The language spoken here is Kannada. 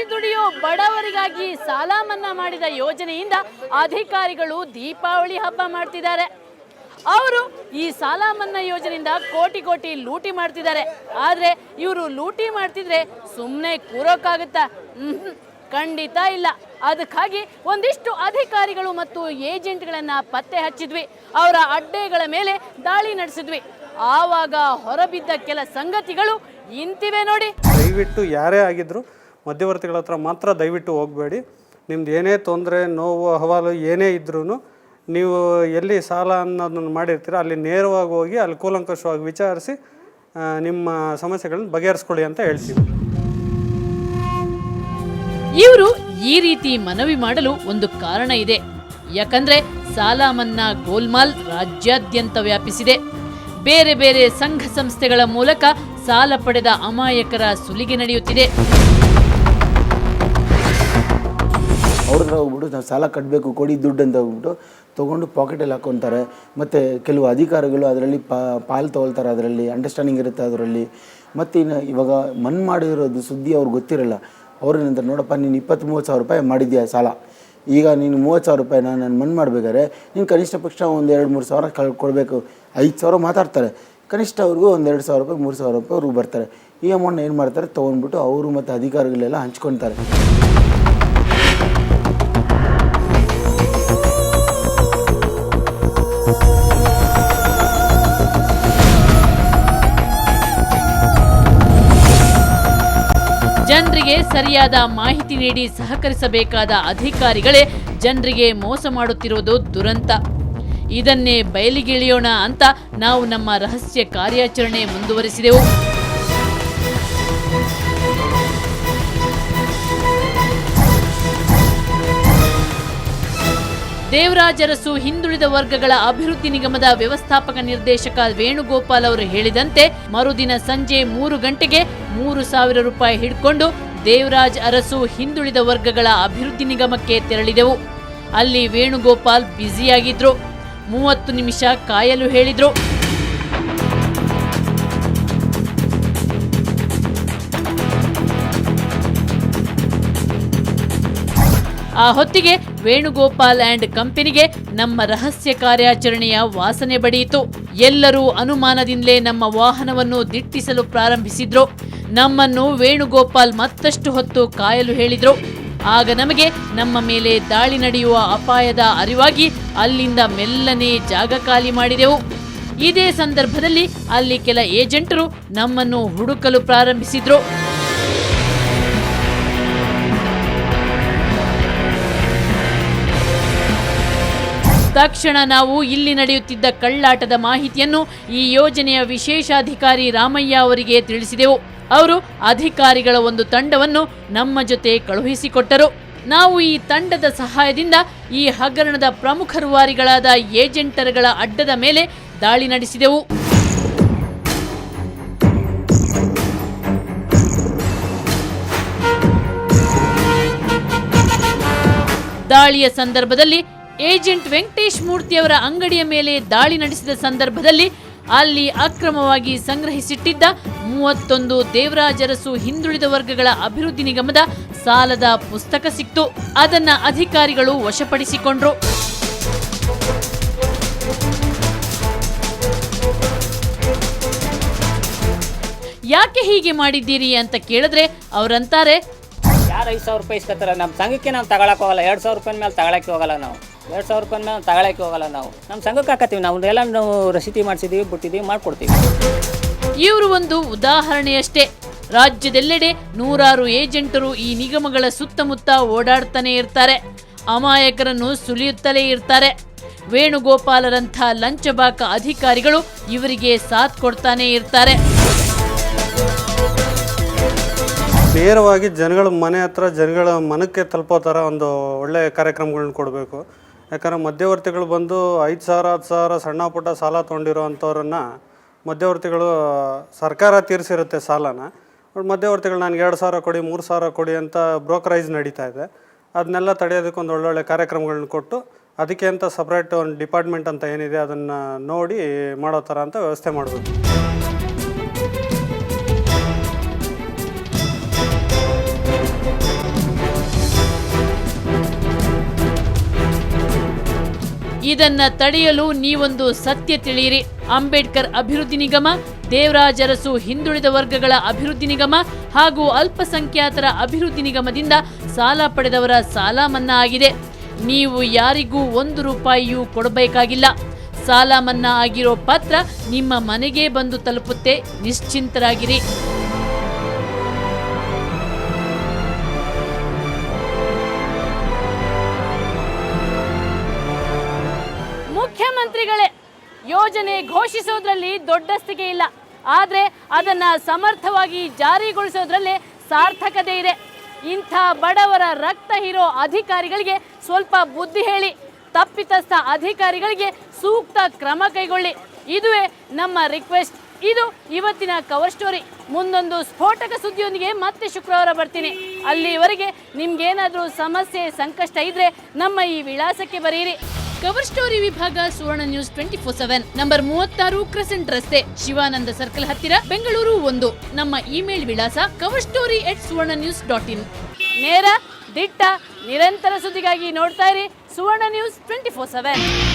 ದುಡಿಸಿ ದುಡಿಯೋ ಬಡವರಿಗಾಗಿ ಸಾಲ ಮನ್ನಾ ಮಾಡಿದ ಯೋಜನೆಯಿಂದ ಅಧಿಕಾರಿಗಳು ದೀಪಾವಳಿ ಹಬ್ಬ ಮಾಡ್ತಿದ್ದಾರೆ. ಅವರು ಈ ಸಾಲ ಮನ್ನಾ ಯೋಜನೆಯಿಂದ ಕೋಟಿ ಕೋಟಿ ಲೂಟಿ ಮಾಡ್ತಿದ್ದಾರೆ. ಆದರೆ ಇವರು ಲೂಟಿ ಮಾಡ್ತಿದ್ರೆ ಸುಮ್ಮನೆ ಕೂರೋಕ್ಕಾಗುತ್ತಾ? ಖಂಡಿತ ಇಲ್ಲ. ಅದಕ್ಕಾಗಿ ಒಂದಿಷ್ಟು ಅಧಿಕಾರಿಗಳು ಮತ್ತು ಏಜೆಂಟ್ಗಳನ್ನು ಪತ್ತೆ ಹಚ್ಚಿದ್ವಿ. ಅವರ ಅಡ್ಡೆಗಳ ಮೇಲೆ ದಾಳಿ ನಡೆಸಿದ್ವಿ. ಆವಾಗ ಹೊರಬಿದ್ದ ಕೆಲ ಸಂಗತಿಗಳು ಇಂತಿವೆ ನೋಡಿ. ದಯವಿಟ್ಟು ಯಾರೇ ಆಗಿದ್ರು ಮಧ್ಯವರ್ತಿಗಳ ಹತ್ರ ಮಾತ್ರ ದಯವಿಟ್ಟು ಹೋಗಬೇಡಿ. ನಿಮ್ದು ಏನೇ ತೊಂದರೆ, ನೋವು, ಅಹವಾಲು ಏನೇ ಇದ್ರೂ ನೀವು ಎಲ್ಲಿ ಸಾಲ ಅನ್ನೋದನ್ನು ಮಾಡಿರ್ತೀರ ಅಲ್ಲಿ ನೇರವಾಗಿ ಹೋಗಿ ಅಲ್ಲಿ ಕೂಲಂಕಷವಾಗಿ ವಿಚಾರಿಸಿ ನಿಮ್ಮ ಸಮಸ್ಯೆಗಳನ್ನ ಬಗೆಹರಿಸ್ಕೊಳ್ಳಿ ಅಂತ ಹೇಳ್ತೀವಿ. ಇವರು ಈ ರೀತಿ ಮನವಿ ಮಾಡಲು ಒಂದು ಕಾರಣ ಇದೆ. ಯಾಕಂದ್ರೆ ಸಾಲ ಮನ್ನಾ ಗೋಲ್ಮಾಲ್ ರಾಜ್ಯಾದ್ಯಂತ ವ್ಯಾಪಿಸಿದೆ. ಬೇರೆ ಬೇರೆ ಸಂಘ ಸಂಸ್ಥೆಗಳ ಮೂಲಕ ಸಾಲ ಪಡೆದ ಅಮಾಯಕರ ಸುಲಿಗೆ ನಡೆಯುತ್ತಿದೆ. ಅವ್ರನ್ನ ಹೋಗ್ಬಿಟ್ಟು ನಾವು ಸಾಲ ಕಟ್ಟಬೇಕು ಕೊಡಿ ದುಡ್ಡು ಅಂತ ಹೋಗ್ಬಿಟ್ಟು ತೊಗೊಂಡು ಪಾಕೆಟಲ್ಲಿ ಹಾಕ್ಕೊತಾರೆ. ಮತ್ತು ಕೆಲವು ಅಧಿಕಾರಿಗಳು ಅದರಲ್ಲಿ ಪಾಲು ತೊಗೊಳ್ತಾರೆ, ಅದರಲ್ಲಿ ಅಂಡರ್ಸ್ಟ್ಯಾಂಡಿಂಗ್ ಇರುತ್ತೆ ಅದರಲ್ಲಿ. ಮತ್ತು ಇನ್ನು ಇವಾಗ ಮನ್ ಮಾಡಿರೋದು ಸುದ್ದಿ ಅವ್ರಿಗೆ ಗೊತ್ತಿರಲ್ಲ. ಅವ್ರೇನಂತ ನೋಡಪ್ಪ ನೀನು 20-30 ಸಾವಿರ ರೂಪಾಯಿ ಮಾಡಿದ್ಯಾ ಸಾಲ, ಈಗ ನೀನು 30 ಸಾವಿರ ರೂಪಾಯಿನ ನಾನು ಮನ್ ಮಾಡಬೇಕಾದ್ರೆ ನೀನು ಕನಿಷ್ಠ ಪಕ್ಷ ಒಂದು 2-3 ಸಾವಿರ ಕೊಡಬೇಕು. 5 ಸಾವಿರ ಮಾತಾಡ್ತಾರೆ, ಕನಿಷ್ಠ ಅವ್ರಿಗೂ ಒಂದು 2 ಸಾವಿರ ರೂಪಾಯಿ 3 ಸಾವಿರ ರೂಪಾಯಿ ಅವ್ರಿಗೆ ಬರ್ತಾರೆ. ಈ ಅಮೌಂಟ್ನ ಏನು ಮಾಡ್ತಾರೆ, ತೊಗೊಂಡ್ಬಿಟ್ಟು ಅವರು ಮತ್ತು ಅಧಿಕಾರಿಗಳೆಲ್ಲ ಹಂಚ್ಕೊತಾರೆ. ಜನರಿಗೆ ಸರಿಯಾದ ಮಾಹಿತಿ ನೀಡಿ ಸಹಕರಿಸಬೇಕಾದ ಅಧಿಕಾರಿಗಳೇ ಜನರಿಗೆ ಮೋಸ ಮಾಡುತ್ತಿರುವುದು ದುರಂತ. ಇದನ್ನೇ ಬಯಲಿಗೆಳೆಯೋಣ ಅಂತ ನಾವು ನಮ್ಮ ರಹಸ್ಯ ಕಾರ್ಯಾಚರಣೆ ಮುಂದುವರಿಸಿದೆವು. ದೇವರಾಜ್ ಅರಸು ಹಿಂದುಳಿದ ವರ್ಗಗಳ ಅಭಿವೃದ್ಧಿ ನಿಗಮದ ವ್ಯವಸ್ಥಾಪಕ ನಿರ್ದೇಶಕ ವೇಣುಗೋಪಾಲ್ ಅವರು ಹೇಳಿದಂತೆ ಮರುದಿನ ಸಂಜೆ 3 ಗಂಟೆಗೆ 3,000 ರೂಪಾಯಿ ಹಿಡ್ಕೊಂಡು ದೇವರಾಜ್ ಅರಸು ಹಿಂದುಳಿದ ವರ್ಗಗಳ ಅಭಿವೃದ್ಧಿ ನಿಗಮಕ್ಕೆ ತೆರಳಿದೆವು. ಅಲ್ಲಿ ವೇಣುಗೋಪಾಲ್ ಬ್ಯುಸಿಯಾಗಿದ್ರು. 30 ನಿಮಿಷ ಕಾಯಲು ಹೇಳಿದ್ರು. ಆ ಹೊತ್ತಿಗೆ ವೇಣುಗೋಪಾಲ್ ಅಂಡ್ ಕಂಪನಿಗೆ ನಮ್ಮ ರಹಸ್ಯ ಕಾರ್ಯಾಚರಣೆಯ ವಾಸನೆ ಬಡಿಯಿತು. ಎಲ್ಲರೂ ಅನುಮಾನದಿಂದಲೇ ನಮ್ಮ ವಾಹನವನ್ನು ದಿಟ್ಟಿಸಲು ಪ್ರಾರಂಭಿಸಿದ್ರು. ನಮ್ಮನ್ನು ವೇಣುಗೋಪಾಲ್ ಮತ್ತಷ್ಟು ಹೊತ್ತು ಕಾಯಲು ಹೇಳಿದ್ರು. ಆಗ ನಮಗೆ ನಮ್ಮ ಮೇಲೆ ದಾಳಿ ನಡೆಯುವ ಅಪಾಯದ ಅರಿವಾಗಿ ಅಲ್ಲಿಂದ ಮೆಲ್ಲನೆ ಜಾಗ ಖಾಲಿ ಮಾಡಿದೆವು. ಇದೇ ಸಂದರ್ಭದಲ್ಲಿ ಅಲ್ಲಿ ಕೆಲ ಏಜೆಂಟರು ನಮ್ಮನ್ನು ಹುಡುಕಲು ಪ್ರಾರಂಭಿಸಿದ್ರು. ತಕ್ಷಣ ನಾವು ಇಲ್ಲಿ ನಡೆಯುತ್ತಿದ್ದ ಕಳ್ಳಾಟದ ಮಾಹಿತಿಯನ್ನು ಈ ಯೋಜನೆಯ ವಿಶೇಷಾಧಿಕಾರಿ ರಾಮಯ್ಯ ಅವರಿಗೆ ತಿಳಿಸಿದೆವು. ಅವರು ಅಧಿಕಾರಿಗಳ ಒಂದು ತಂಡವನ್ನು ನಮ್ಮ ಜೊತೆ ಕಳುಹಿಸಿಕೊಟ್ಟರು. ನಾವು ಈ ತಂಡದ ಸಹಾಯದಿಂದ ಈ ಹಗರಣದ ಪ್ರಮುಖ ರೂವಾರಿಗಳಾದ ಏಜೆಂಟರುಗಳ ಅಡ್ಡದ ಮೇಲೆ ದಾಳಿ ನಡೆಸಿದೆವು. ದಾಳಿಯ ಸಂದರ್ಭದಲ್ಲಿ ಏಜೆಂಟ್ ವೆಂಕಟೇಶ್ ಮೂರ್ತಿಯವರ ಅಂಗಡಿಯ ಮೇಲೆ ದಾಳಿ ನಡೆಸಿದ ಸಂದರ್ಭದಲ್ಲಿ ಅಲ್ಲಿ ಅಕ್ರಮವಾಗಿ ಸಂಗ್ರಹಿಸಿಟ್ಟಿದ್ದ 31 ದೇವರಾಜ್ ಅರಸು ಹಿಂದುಳಿದ ವರ್ಗಗಳ ಅಭಿವೃದ್ಧಿ ನಿಗಮದ ಸಾಲದ ಪುಸ್ತಕ ಸಿಕ್ತು. ಅದನ್ನ ಅಧಿಕಾರಿಗಳು ವಶಪಡಿಸಿಕೊಂಡ್ರು. ಯಾಕೆ ಹೀಗೆ ಮಾಡಿದ್ದೀರಿ ಅಂತ ಕೇಳಿದ್ರೆ ಅವರಂತಾರೆ, ಯಾರು 5,000 ರೂಪಾಯಿ ಇಸ್ಕೊತಾರೆ ನಮ್ಮ ಸಂಘಕ್ಕೆ ನಾವು ತಗೊಳಕ್ಕೆ ಹೋಗಲ್ಲ. 2,000 ರೂಪಾಯಿ ಮೇಲೆ ತಗೊಳಕ್ಕೆ ಹೋಗಲ್ಲ ನಾವು. 2,000 ರೂಪಾಯಿ ಮೇಲೆ ತಗೊಳಕ್ಕೆ ಹೋಗಲ್ಲ ನಾವು. ನಮ್ಮ ಸಂಘಕ್ಕೆ ಹಾಕತ್ತೀವಿ. ನಾವು ಎಲ್ಲ ನಾವು ರಸೀದಿ ಮಾಡಿಸಿದ್ದೀವಿ, ಬಿಟ್ಟಿದ್ದೀವಿ, ಮಾಡಿಕೊಡ್ತೀವಿ. ಇವರು ಒಂದು ಉದಾಹರಣೆಯಷ್ಟೇ. ರಾಜ್ಯದೆಲ್ಲೆಡೆ ನೂರಾರು ಏಜೆಂಟರು ಈ ನಿಗಮಗಳ ಸುತ್ತಮುತ್ತ ಓಡಾಡ್ತಾನೆ ಇರ್ತಾರೆ. ಅಮಾಯಕರನ್ನು ಸುಲಿಯುತ್ತಲೇ ಇರ್ತಾರೆ. ವೇಣುಗೋಪಾಲರಂಥ ಲಂಚಬಾಕ ಅಧಿಕಾರಿಗಳು ಇವರಿಗೆ ಸಾಥ್ ಕೊಡ್ತಾನೆ ಇರ್ತಾರೆ. ನೇರವಾಗಿ ಜನಗಳ ಮನೆ ಹತ್ರ ಜನಗಳ ಮನಕ್ಕೆ ತಲುಪೋ ಥರ ಒಂದು ಒಳ್ಳೆಯ ಕಾರ್ಯಕ್ರಮಗಳನ್ನ ಕೊಡಬೇಕು. ಯಾಕಂದರೆ ಮಧ್ಯವರ್ತಿಗಳು ಬಂದು 5,000 10,000 ಸಣ್ಣ ಪುಟ್ಟ ಸಾಲ ತೊಗೊಂಡಿರೋ ಅಂಥವ್ರನ್ನು ಮಧ್ಯವರ್ತಿಗಳು ಸರ್ಕಾರ ತೀರಿಸಿರುತ್ತೆ ಸಾಲನ. ಮಧ್ಯವರ್ತಿಗಳು ನನಗೆ 2,000 ಕೊಡಿ 3,000 ಕೊಡಿ ಅಂತ ಬ್ರೋಕರೈಸ್ ನಡೀತಾ ಇದೆ. ಅದನ್ನೆಲ್ಲ ತಡೆಯೋದಕ್ಕೆ ಒಂದು ಒಳ್ಳೊಳ್ಳೆ ಕಾರ್ಯಕ್ರಮಗಳನ್ನ ಕೊಟ್ಟು ಅದಕ್ಕೆ ಅಂತ ಸಪ್ರೇಟ್ ಒಂದು ಡಿಪಾರ್ಟ್ಮೆಂಟ್ ಅಂತ ಏನಿದೆ ಅದನ್ನು ನೋಡಿ ಮಾಡೋ ಥರ ಅಂತ ವ್ಯವಸ್ಥೆ ಮಾಡಬೇಕು. ಇದನ್ನ ತಡೆಯಲು ನೀವೊಂದು ಸತ್ಯ ತಿಳಿಯಿರಿ. ಅಂಬೇಡ್ಕರ್ ಅಭಿವೃದ್ಧಿ ನಿಗಮ, ದೇವರಾಜ ಅರಸು ಹಿಂದುಳಿದ ವರ್ಗಗಳ ಅಭಿವೃದ್ಧಿ ನಿಗಮ ಹಾಗೂ ಅಲ್ಪಸಂಖ್ಯಾತರ ಅಭಿವೃದ್ಧಿ ನಿಗಮದಿಂದ ಸಾಲ ಪಡೆದವರ ಸಾಲ ಮನ್ನಾ ಆಗಿದೆ. ನೀವು ಯಾರಿಗೂ 1 ರೂಪಾಯಿಯೂ ಕೊಡಬೇಕಾಗಿಲ್ಲ. ಸಾಲ ಮನ್ನಾ ಆಗಿರೋ ಪತ್ರ ನಿಮ್ಮ ಮನೆಗೆ ಬಂದು ತಲುಪುತ್ತೆ. ನಿಶ್ಚಿಂತರಾಗಿರಿ. ಮುಖ್ಯಮಂತ್ರಿಗಳೇ, ಯೋಜನೆ ಘೋಷಿಸೋದ್ರಲ್ಲಿ ದೊಡ್ಡಸ್ತಿಗೆ ಇಲ್ಲ, ಆದರೆ ಅದನ್ನ ಸಮರ್ಥವಾಗಿ ಜಾರಿಗೊಳಿಸೋದ್ರಲ್ಲೇ ಸಾರ್ಥಕತೆ ಇದೆ. ಇಂಥ ಬಡವರ ರಕ್ತ ಹೀರೋ ಅಧಿಕಾರಿಗಳಿಗೆ ಸ್ವಲ್ಪ ಬುದ್ಧಿ ಹೇಳಿ. ತಪ್ಪಿತಸ್ಥ ಅಧಿಕಾರಿಗಳಿಗೆ ಸೂಕ್ತ ಕ್ರಮ ಕೈಗೊಳ್ಳಿ. ಇದುವೇ ನಮ್ಮ ರಿಕ್ವೆಸ್ಟ್. ಇದು ಇವತ್ತಿನ ಕವರ್ ಸ್ಟೋರಿ. ಮುಂದೊಂದು ಸ್ಫೋಟಕ ಸುದ್ದಿಯೊಂದಿಗೆ ಮತ್ತೆ ಶುಕ್ರವಾರ ಬರ್ತೀನಿ. ಅಲ್ಲಿವರೆಗೆ ನಿಮ್ಗೇನಾದರೂ ಸಮಸ್ಯೆ ಸಂಕಷ್ಟ ಇದ್ರೆ ನಮ್ಮ ಈ ವಿಳಾಸಕ್ಕೆ ಬರೆಯಿರಿ. ಕವರ್ ಸ್ಟೋರಿ ವಿಭಾಗ ಸುವರ್ಣ ನ್ಯೂಸ್ 24/7, ನಂಬರ್ 36 ಕ್ರೆಸೆಂಟ್ ರಸ್ತೆ, ಶಿವಾನಂದ ಸರ್ಕಲ್ ಹತ್ತಿರ, ಬೆಂಗಳೂರು 1. ನಮ್ಮ ಇಮೇಲ್ ವಿಳಾಸ coverstory@suvarnanews.in. ನೇರ, ದಿಟ್ಟ, ನಿರಂತರ ಸುದ್ದಿಗಾಗಿ ನೋಡ್ತಾ ಇರಿ ಸುವರ್ಣ ನ್ಯೂಸ್ 24/7.